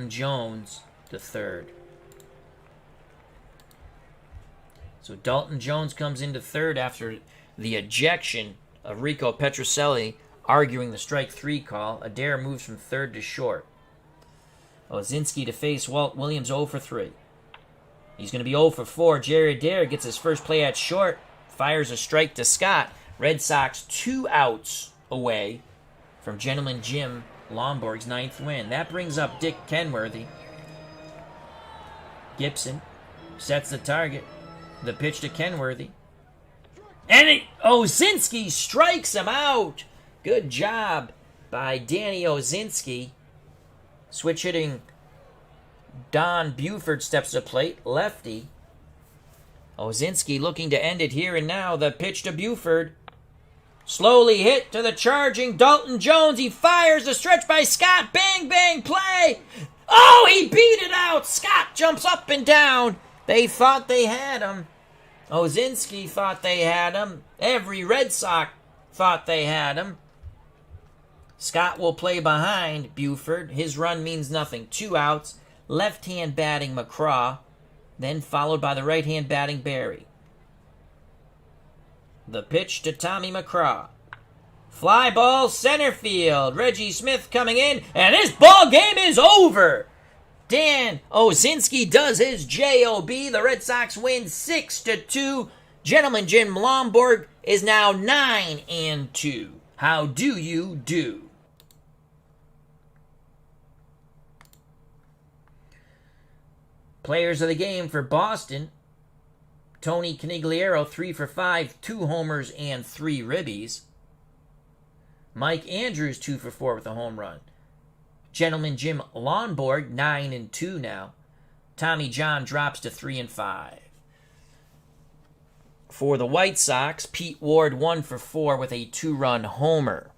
Jones to third. So Dalton Jones comes into third after the ejection of Rico Petrocelli, arguing the strike 3 call. Adair moves from third to short. Ozinski to face Walt Williams 0 for 3. He's going to be 0 for 4. Jerry Adair gets his first play at short. Fires a strike to Scott. Red Sox 2 outs away from Gentleman Jim Lonborg's 9th win. That brings up Dick Kenworthy. Gibson sets the target. The pitch to Kenworthy. And Ozinski strikes him out. Good job by Danny Ozinski. Switch hitting Don Buford steps to the plate. Lefty. Ozinski looking to end it here and now. The pitch to Buford. Slowly hit to the charging Dalton Jones. He fires the stretch by Scott. Bang, bang, play. Oh, he beat it out. Scott jumps up and down. They thought they had him. Ozinski thought they had him. Every Red Sox thought they had him. Scott will play behind Buford. His run means nothing. 2 outs. Left-hand batting McCraw. Then followed by the right-hand batting Barry. The pitch to Tommy McCraw. Fly ball center field. Reggie Smith coming in. And this ball game is over. Dan Ozinski does his J.O.B. The Red Sox win 6-2. Gentleman Jim Lonborg is now 9-2. How do you do? Players of the game for Boston. Tony Canigliaro, 3 for 5, 2 homers and 3 ribbies. Mike Andrews 2 for 4 with a home run. Gentleman Jim Lonborg 9-2 now. Tommy John drops to 3-5. For the White Sox, Pete Ward 1 for 4 with a 2-run homer.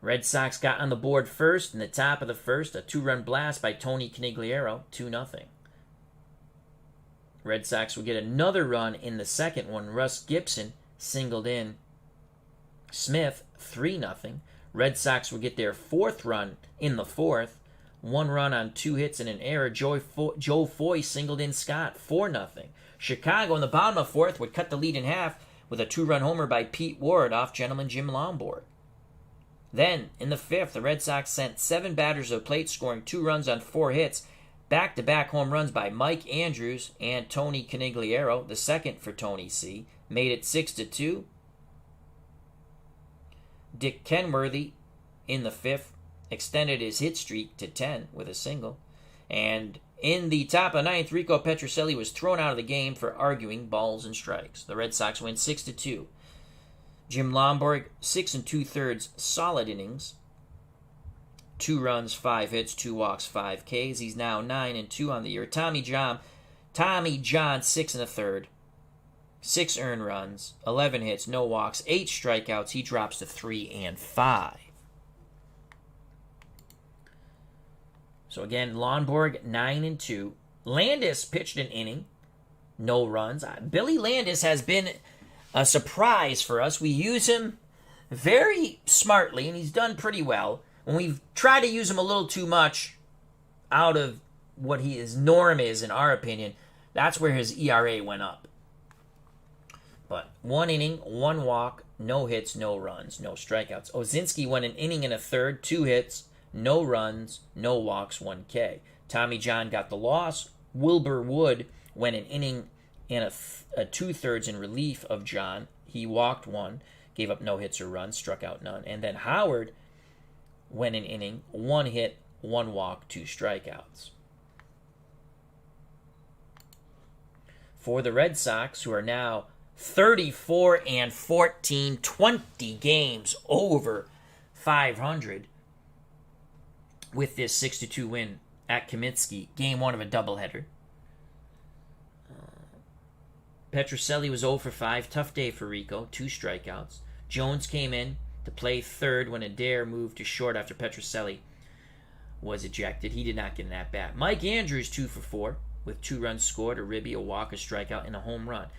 Red Sox got on the board first in the top of the first, a 2-run blast by Tony Conigliaro, 2-0. Red Sox would get another run in the second when Russ Gibson singled in Smith, 3-0. Red Sox would get their fourth run in the fourth. 1 run on 2 hits and an error. Joe Foy singled in Scott, 4-0. Chicago in the bottom of fourth would cut the lead in half with a 2-run homer by Pete Ward off gentleman Jim Lonborg. Then, in the fifth, the Red Sox sent 7 batters to the plate, scoring 2 runs on 4 hits. Back-to-back home runs by Mike Andrews and Tony Conigliaro, the second for Tony C. Made it 6-2. Dick Kenworthy, in the fifth, extended his hit streak to 10 with a single. And in the top of the ninth, Rico Petrocelli was thrown out of the game for arguing balls and strikes. The Red Sox win 6-2. Jim Lonborg, 6 2/3 solid innings. 2 runs, 5 hits, 2 walks, 5 Ks. He's now 9-2 on the year. Tommy John, 6 1/3. 6 earned runs, 11 hits, no walks, 8 strikeouts. He drops to 3-5. So again, Lonborg 9-2. Landis pitched an inning, no runs. Billy Landis has been a surprise for us. We use him very smartly, and he's done pretty well. When we've tried to use him a little too much out of what his norm is, in our opinion, that's where his ERA went up. But 1 inning, 1 walk, no hits, no runs, no strikeouts. Ozinski went an inning and a third, 2 hits, no runs, no walks, 1 K. Tommy John got the loss. Wilbur Wood went an inning and a 2/3 in relief of John. He walked 1, gave up no hits or runs, struck out none. And then Howard went an inning, 1 hit, 1 walk, 2 strikeouts. For the Red Sox, who are now 34-14, 20 games over 500 with this 6-2 win at Comiskey, game 1 of a doubleheader. Petrocelli was 0 for 5, tough day for Rico, 2 strikeouts. Jones came in to play third when Adair moved to short after Petrocelli was ejected. He did not get an at-bat. Mike Andrews 2 for 4 with 2 runs scored, a ribby, a walk, a strikeout, and a home run.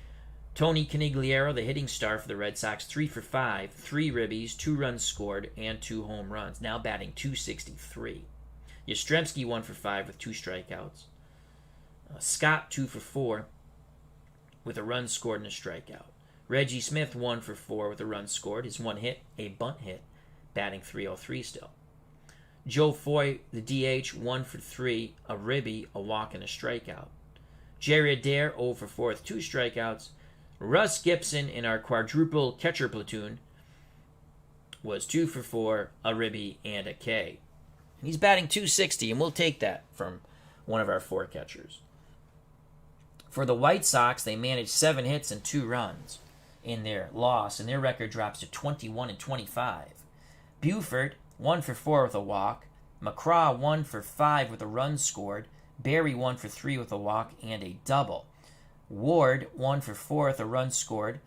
Tony Conigliaro, the hitting star for the Red Sox, 3 for 5, 3 ribbies, 2 runs scored, and 2 home runs. Now batting .263. Yastrzemski 1 for 5 with 2 strikeouts. Scott 2 for 4 with a run scored and a strikeout. Reggie Smith 1 for 4 with a run scored. His 1 hit, a bunt hit, batting .303 still. Joe Foy, the DH, 1 for 3, a ribby, a walk, and a strikeout. Jerry Adair 0 for 4 with 2 strikeouts. Russ Gibson in our quadruple catcher platoon was 2 for 4, a ribby, and a K. He's batting .260, and we'll take that from one of our 4 catchers. For the White Sox, they managed 7 hits and 2 runs in their loss, and their record drops to 21-25. Buford 1 for 4 with a walk. McCraw 1 for 5 with a run scored. Barry 1 for 3 with a walk and a double. Ward 1 for 4 with a run scored,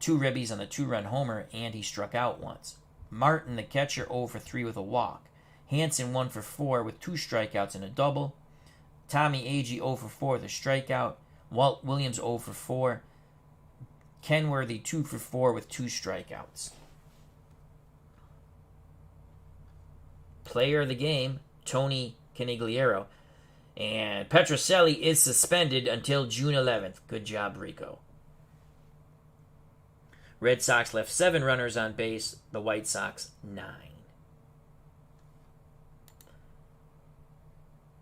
2 ribbies on the 2-run homer, and he struck out once. Martin, the catcher, 0 for 3 with a walk. Hansen 1 for 4 with 2 strikeouts and a double. Tommy Agee 0 for 4 with a strikeout. Walt Williams 0 for 4. Kenworthy 2 for 4 with 2 strikeouts. Player of the game, Tony Conigliaro. And Petrocelli is suspended until June 11th. Good job, Rico. Red Sox left 7 runners on base. The White Sox 9.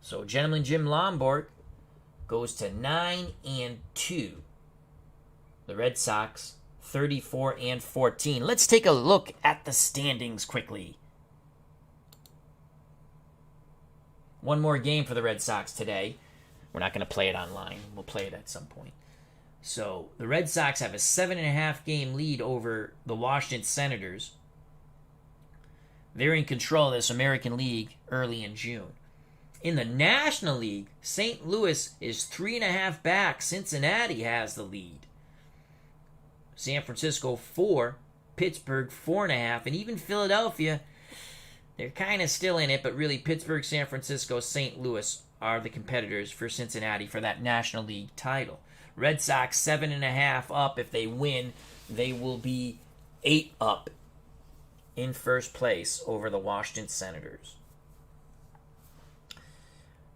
So, gentleman Jim Lonborg goes to 9-2. The Red Sox 34-14. Let's take a look at the standings quickly. One more game for the Red Sox today. We're not going to play it online. We'll play it at some point. So the Red Sox have a 7.5 game lead over the Washington Senators. They're in control of this American League early in June. In the National League, St. Louis is 3.5 back. Cincinnati has the lead. San Francisco 4, Pittsburgh 4.5, and even Philadelphia, they're kind of still in it, but really Pittsburgh, San Francisco, St. Louis are the competitors for Cincinnati for that National League title. Red Sox 7.5 up. If they win, they will be 8 up in first place over the Washington Senators.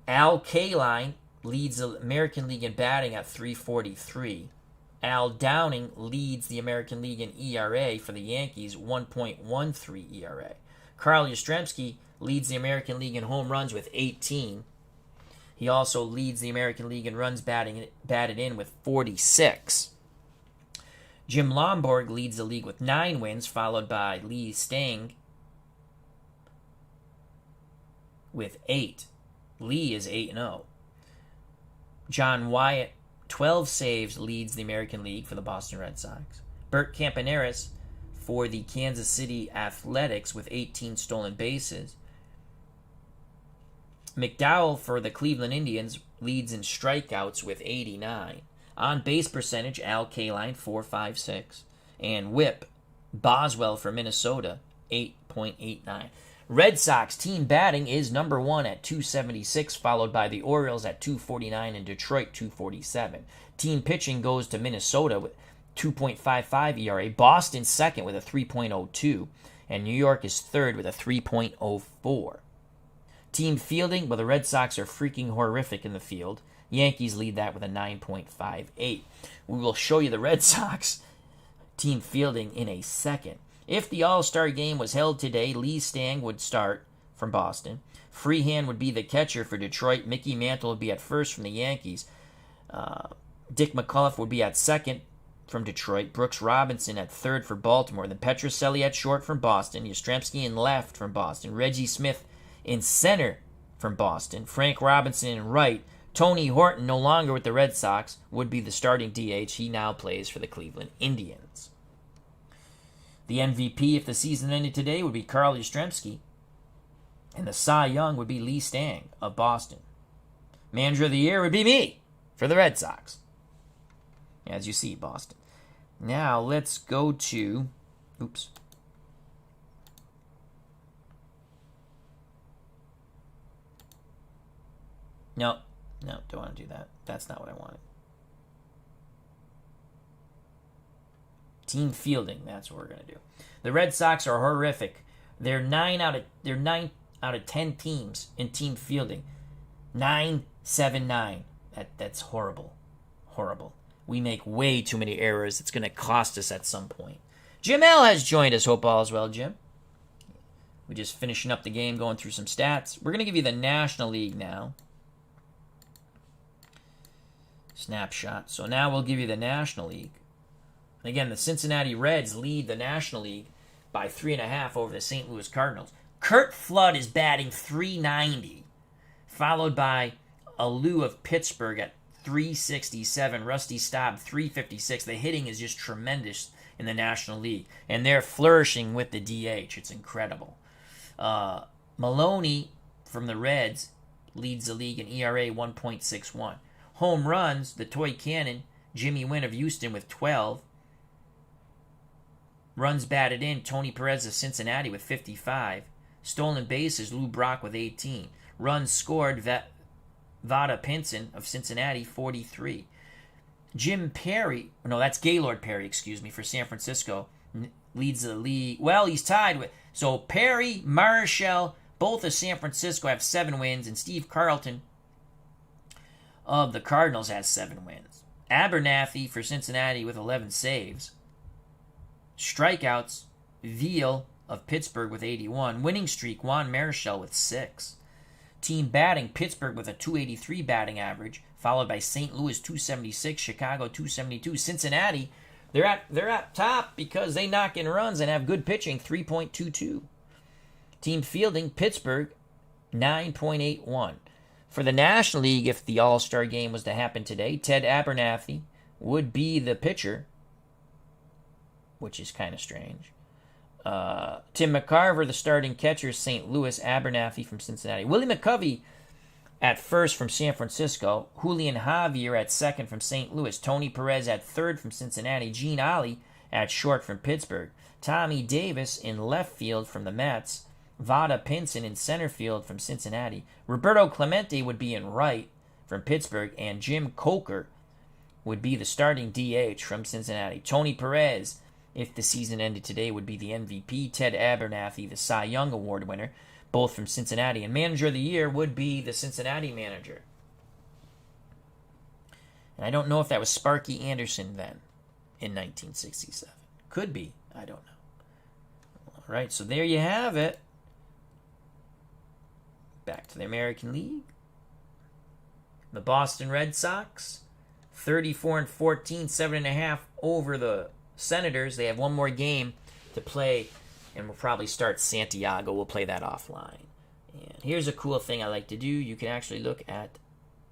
Al Kaline leads the American League in batting at .343. Al Downing leads the American League in ERA for the Yankees, 1.13 ERA. Carl Yastrzemski leads the American League in home runs with 18. He also leads the American League in runs batted in with 46. Jim Lonborg leads the league with 9 wins, followed by Lee Stang with 8. Lee is 8-0. John Wyatt, 12 saves, leads the American League for the Boston Red Sox. Bert Campaneris for the Kansas City Athletics with 18 stolen bases. McDowell for the Cleveland Indians leads in strikeouts with 89. On base percentage, Al Kaline, .456. And whip, Boswell for Minnesota, 8.89. Red Sox team batting is number 1 at .276, followed by the Orioles at .249 and Detroit .247. Team pitching goes to Minnesota with 2.55 ERA. Boston second with a 3.02. And New York is third with a 3.04. Team fielding, well, the Red Sox are freaking horrific in the field. Yankees lead that with a 9.58. We will show you the Red Sox team fielding in a second. If the All-Star game was held today, Lee Stang would start from Boston. Freehan would be the catcher for Detroit. Mickey Mantle would be at first from the Yankees. Dick McAuliffe would be at second from Detroit. Brooks Robinson at third for Baltimore. Then Petrocelli at short from Boston. Yastrzemski in left from Boston. Reggie Smith in center from Boston. Frank Robinson in right. Tony Horton, no longer with the Red Sox, would be the starting DH. He now plays for the Cleveland Indians. The MVP, if the season ended today, would be Carl Yastrzemski. And the Cy Young would be Lee Stang of Boston. Manager of the Year would be me for the Red Sox. As you see, Boston. Now let's go to... Oops. No, don't want to do that. That's not what I wanted. Team fielding, that's what we're going to do. The Red Sox are horrific. They're 9 out of 10 teams in team fielding. 9-7-9. That's horrible. Horrible. We make way too many errors. It's going to cost us at some point. Jim L has joined us. Hope all is well, Jim. We're just finishing up the game, going through some stats. We're going to give you the National League now. Snapshot. So now we'll give you the National League. Again, the Cincinnati Reds lead the National League by 3.5 over the St. Louis Cardinals. Curt Flood is batting .390, followed by Alou of Pittsburgh at .367. Rusty Staub, .356. The hitting is just tremendous in the National League, and they're flourishing with the DH. It's incredible. Maloney from the Reds leads the league in ERA 1.61. Home runs, the toy cannon, Jimmy Wynn of Houston with 12. Runs batted in, Tony Perez of Cincinnati with 55. Stolen bases, Lou Brock with 18. Runs scored, Vada Pinson of Cincinnati, 43. Jim Perry, no, that's Gaylord Perry, for San Francisco, leads the league. Well, he's tied with, so Perry, Marichal, both of San Francisco have 7 wins, and Steve Carlton of the Cardinals has 7 wins. Abernathy for Cincinnati with 11 saves. Strikeouts, Veal of Pittsburgh with 81. Winning streak, Juan Marichal with 6. Team batting, Pittsburgh with a .283 batting average, followed by St. Louis .276, Chicago .272. Cincinnati, they're at top because they knock in runs and have good pitching, 3.22. Team fielding, Pittsburgh, 9.81. For the National League, if the All-Star game was to happen today, Ted Abernathy would be the pitcher, which is kind of strange. Tim McCarver, the starting catcher, St. Louis. Abernathy from Cincinnati. Willie McCovey at first from San Francisco. Julian Javier at second from St. Louis. Tony Perez at third from Cincinnati. Gene Ollie at short from Pittsburgh. Tommy Davis in left field from the Mets. Vada Pinson in center field from Cincinnati. Roberto Clemente would be in right from Pittsburgh. And Jim Coker would be the starting DH from Cincinnati. Tony Perez, if the season ended today, would be the MVP. Ted Abernathy, the Cy Young Award winner, both from Cincinnati. And Manager of the Year would be the Cincinnati manager. And I don't know if that was Sparky Anderson then in 1967. Could be. I don't know. All right, so there you have it. Back to the American League. The Boston Red Sox, 34-14, 7.5 over the Senators. They have one more game to play, and we'll probably start Santiago. We'll play that offline. And here's a cool thing I like to do. You can actually look at,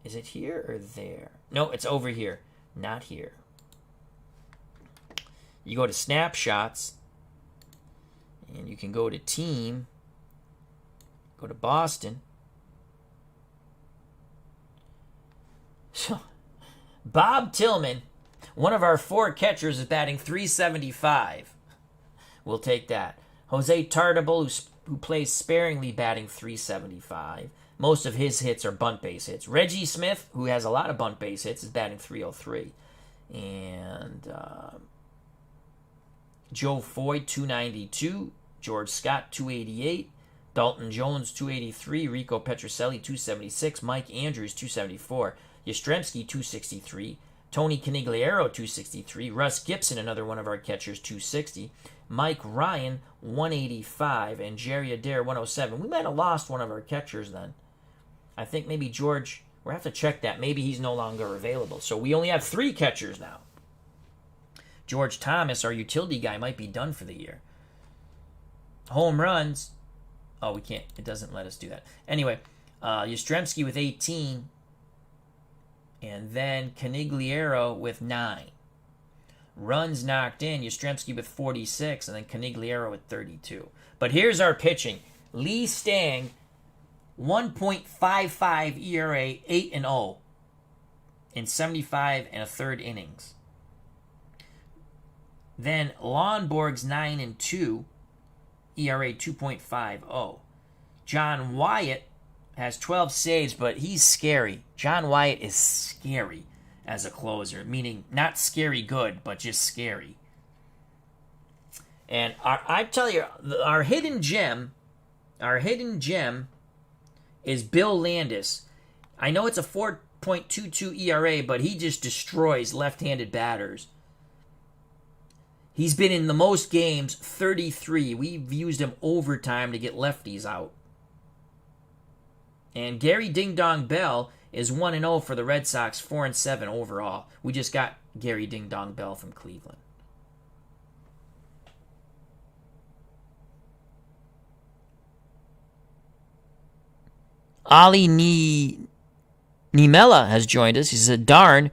is it here or there? No, it's over here, not here. You go to snapshots, and you can go to team, go to Boston. So, Bob Tillman, one of our 4 catchers, is batting .375. We'll take that. Jose Tartabull, who plays sparingly, batting .375. Most of his hits are bunt base hits. Reggie Smith, who has a lot of bunt base hits, is batting .303. And Joe Foy, .292. George Scott, .288. Dalton Jones, .283. Rico Petrocelli, .276. Mike Andrews, .274. Yastrzemski, .263. Tony Canigliaro, .263. Russ Gibson, another one of our catchers, .260. Mike Ryan, .185. And Jerry Adair, .107. We might have lost one of our catchers then. I think maybe George, we'll have to check that. Maybe he's no longer available. So we only have 3 catchers now. George Thomas, our utility guy, might be done for the year. Home runs. Oh, we can't. It doesn't let us do that. Anyway, Yastrzemski with 18. And then Canigliaro with 9. Runs knocked in, Yastrzemski with 46, and then Canigliaro with 32. But here's our pitching. Lee Stang, 1.55 ERA, 8-0 in 75 and a third innings. Then Lonborg's 9-2, ERA 2.50. John Wyatt has 12 saves, but he's scary. John Wyatt is scary as a closer, meaning not scary good, but just scary. And I tell you, our hidden gem is Bill Landis. I know it's a 4.22 ERA, but he just destroys left-handed batters. He's been in the most games, 33. We've used him overtime to get lefties out. And Gary Ding Dong Bell is 1-0 for the Red Sox, 4-7 overall. We just got Gary Ding Dong Bell from Cleveland. Ali Nimela has joined us. He said, darn,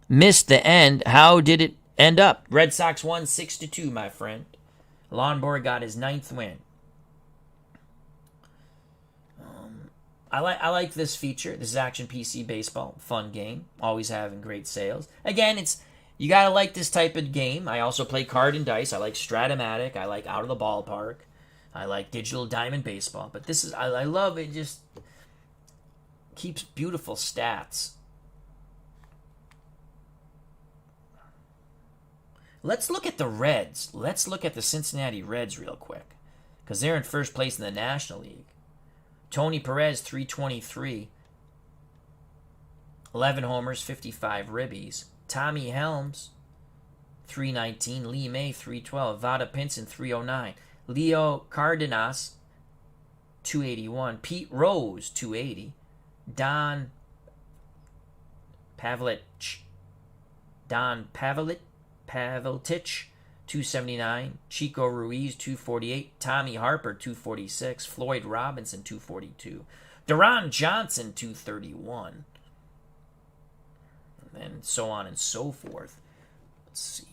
missed the end. How did it end up? Red Sox won 6-2, my friend. Lonborg got his 9th win. I like this feature. This is Action PC Baseball. Fun game. Always having great sales. Again, you got to like this type of game. I also play card and dice. I like Stratomatic. I like Out of the Ballpark. I like Digital Diamond Baseball. But this is, I love it. Just keeps beautiful stats. Let's look at the Reds. Let's look at the Cincinnati Reds real quick, because they're in first place in the National League. Tony Perez, 323. 11 homers, 55 ribbies. Tommy Helms, 319. Lee May, 312. Vada Pinson, 309. Leo Cardenas, 281. Pete Rose, 280. Don Pavlich, 279. Chico Ruiz, 248. Tommy Harper, 246. Floyd Robinson, 242. Deron Johnson, 231. and so on and so forth. Let's see.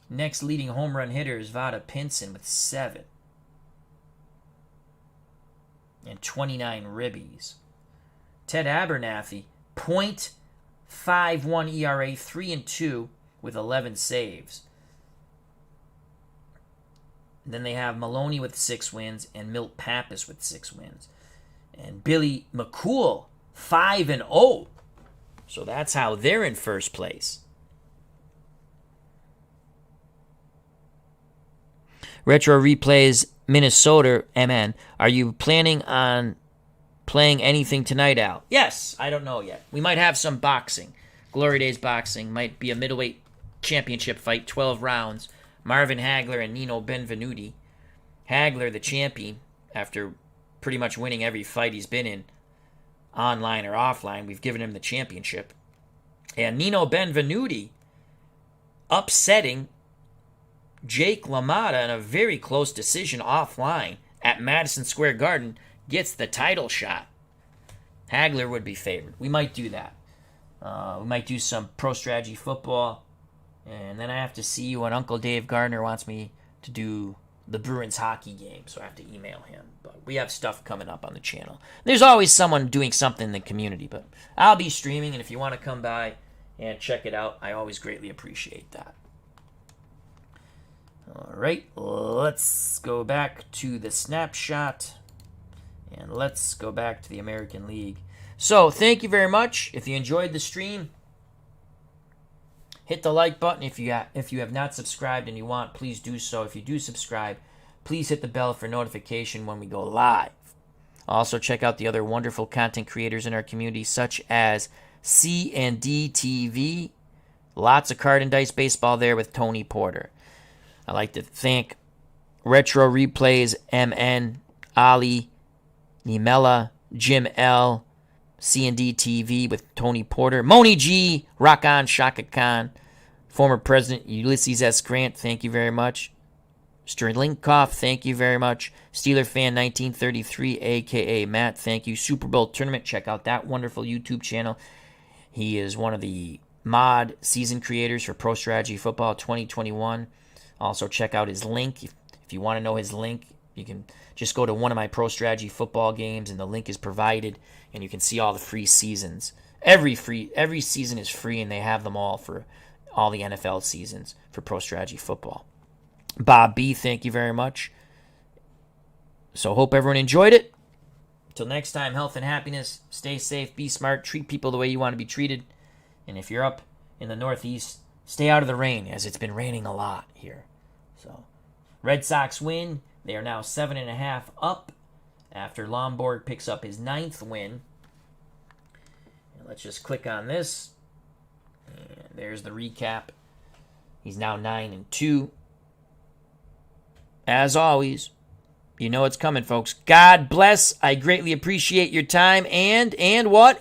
Next leading home run hitter is Vada Pinson with 7. And 29 ribbies. Ted Abernathy, .51 ERA, 3-2 with 11 saves. Then they have Maloney with 6 wins and Milt Pappas with 6 wins. And Billy McCool, 5-0. So that's how they're in first place. Retro Replays Minnesota, MN. Are you planning on playing anything tonight, Al? Yes, I don't know yet. We might have some boxing. Glory Days boxing. Might be a middleweight championship fight, 12 rounds. Marvin Hagler and Nino Benvenuti. Hagler, the champion, after pretty much winning every fight he's been in, online or offline. We've given him the championship. And Nino Benvenuti upsetting Jake LaMotta in a very close decision offline at Madison Square Garden, gets the title shot. Hagler would be favored. We might do that. We might do some pro strategy football. And then I have to see when Uncle Dave Gardner wants me to do the Bruins hockey game. So I have to email him. But we have stuff coming up on the channel. There's always someone doing something in the community. But I'll be streaming. And if you want to come by and check it out, I always greatly appreciate that. All right, let's go back to the snapshot, and let's go back to the American League. So, thank you very much. If you enjoyed the stream, hit the like button. If you have not subscribed and you want, please do so. If you do subscribe, please hit the bell for notification when we go live. Also, check out the other wonderful content creators in our community, such as C&D TV. Lots of card and dice baseball there with Tony Porter. I'd like to thank Retro Replays, MN, Ali, Nimela, Jim L, C&D TV with Tony Porter, Moni G, Rock On, Shaka Khan, former President Ulysses S. Grant, thank you very much. Sterlinkoff, thank you very much. Steeler Fan 1933, a.k.a. Matt, thank you. Super Bowl Tournament, check out that wonderful YouTube channel. He is one of the mod season creators for Pro Strategy Football 2021. Also, check out his link. If you want to know his link, you can just go to one of my Pro Strategy football games, and the link is provided, and you can see all the free seasons. Every season is free, and they have them all for all the NFL seasons for Pro Strategy football. Bob B., thank you very much. So, hope everyone enjoyed it. Till next time, health and happiness. Stay safe, be smart, treat people the way you want to be treated. And if you're up in the Northeast, stay out of the rain, as it's been raining a lot here. So, Red Sox win. They are now 7.5 up after Lonborg picks up his 9th win. And let's just click on this. And there's the recap. He's now 9-2. As always, you know it's coming, folks. God bless. I greatly appreciate your time. And what?